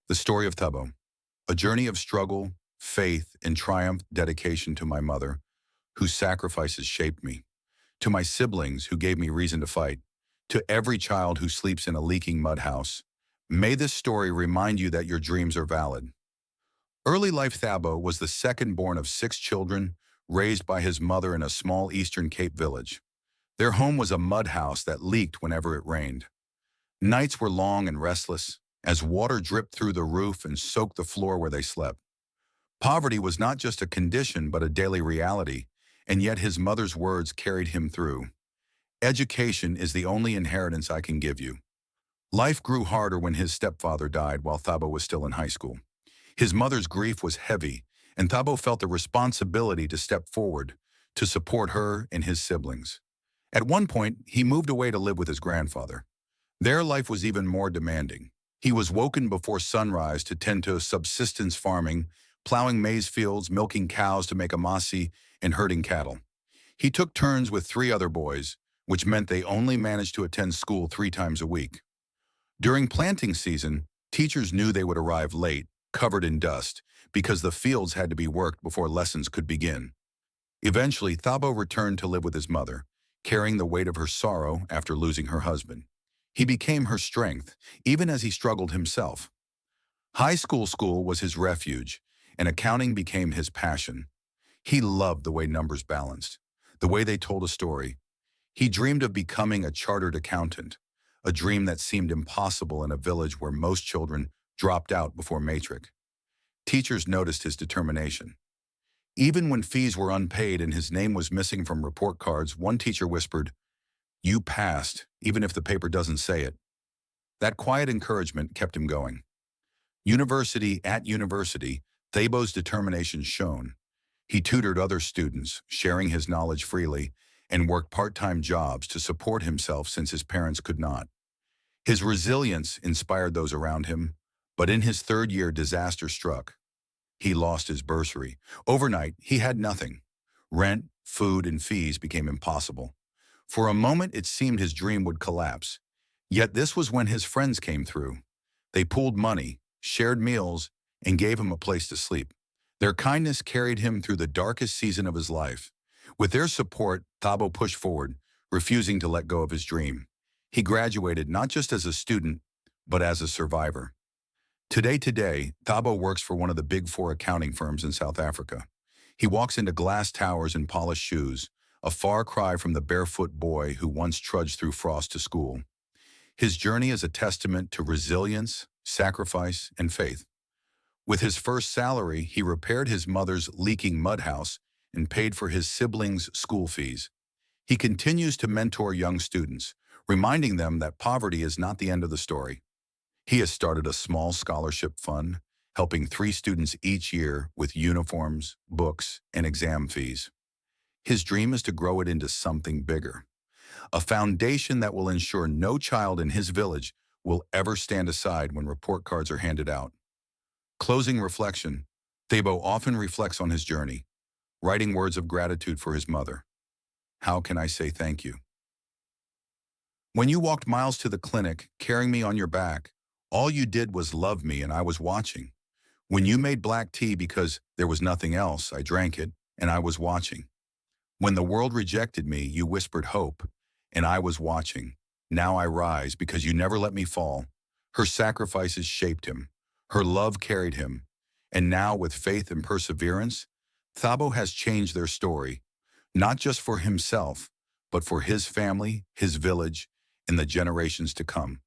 The story of Thabo, a journey of struggle, faith, and triumph, dedication to my mother, whose sacrifices shaped me, to my siblings who gave me reason to fight, to every child who sleeps in a leaking mud house. May this story remind you that your dreams are valid. Early life Thabo was the second born of 6 children, raised by his mother in a small Eastern Cape village. Their home was a mud house that leaked whenever it rained. Nights were long and restless, as water dripped through the roof and soaked the floor where they slept. Poverty was not just a condition but a daily reality, and yet his mother's words carried him through. Education is the only inheritance I can give you. Life grew harder when his stepfather died while Thabo was still in high school. His mother's grief was heavy, and Thabo felt the responsibility to step forward to support her and his siblings. At one point, he moved away to live with his grandfather. Their life was even more demanding. He was woken before sunrise to tend to subsistence farming, plowing maize fields, milking cows to make amasi, and herding cattle. He took turns with 3 other boys, which meant they only managed to attend school 3 times a week. During planting season, teachers knew they would arrive late, covered in dust, because the fields had to be worked before lessons could begin. Eventually, Thabo returned to live with his mother, carrying the weight of her sorrow after losing her husband. He became her strength, even as he struggled himself. High school was his refuge, and accounting became his passion. He loved the way numbers balanced, the way they told a story. He dreamed of becoming a chartered accountant, a dream that seemed impossible in a village where most children dropped out before matric. Teachers noticed his determination. Even when fees were unpaid and his name was missing from report cards, one teacher whispered, "You passed, even if the paper doesn't say it." That quiet encouragement kept him going. University, Thabo's determination shone. He tutored other students, sharing his knowledge freely, and worked part-time jobs to support himself since his parents could not. His resilience inspired those around him, but in his third year, disaster struck. He lost his bursary. Overnight, he had nothing. Rent, food, and fees became impossible. For a moment, it seemed his dream would collapse. Yet this was when his friends came through. They pooled money, shared meals, and gave him a place to sleep. Their kindness carried him through the darkest season of his life. With their support, Thabo pushed forward, refusing to let go of his dream. He graduated not just as a student, but as a survivor. Today, Thabo works for one of the big four accounting firms in South Africa. He walks into glass towers and polished shoes, a far cry from the barefoot boy who once trudged through frost to school. His journey is a testament to resilience, sacrifice, and faith. With his first salary, he repaired his mother's leaking mud house and paid for his siblings' school fees. He continues to mentor young students, reminding them that poverty is not the end of the story. He has started a small scholarship fund, helping 3 students each year with uniforms, books, and exam fees. His dream is to grow it into something bigger, a foundation that will ensure no child in his village will ever stand aside when report cards are handed out. Closing reflection, Thabo often reflects on his journey, writing words of gratitude for his mother. "How can I say thank you? When you walked miles to the clinic, carrying me on your back, all you did was love me and I was watching. When you made black tea because there was nothing else, I drank it and I was watching. When the world rejected me, you whispered hope, and I was watching. Now I rise because you never let me fall." Her sacrifices shaped him. Her love carried him. And now, with faith and perseverance, Thabo has changed their story, not just for himself, but for his family, his village, and the generations to come.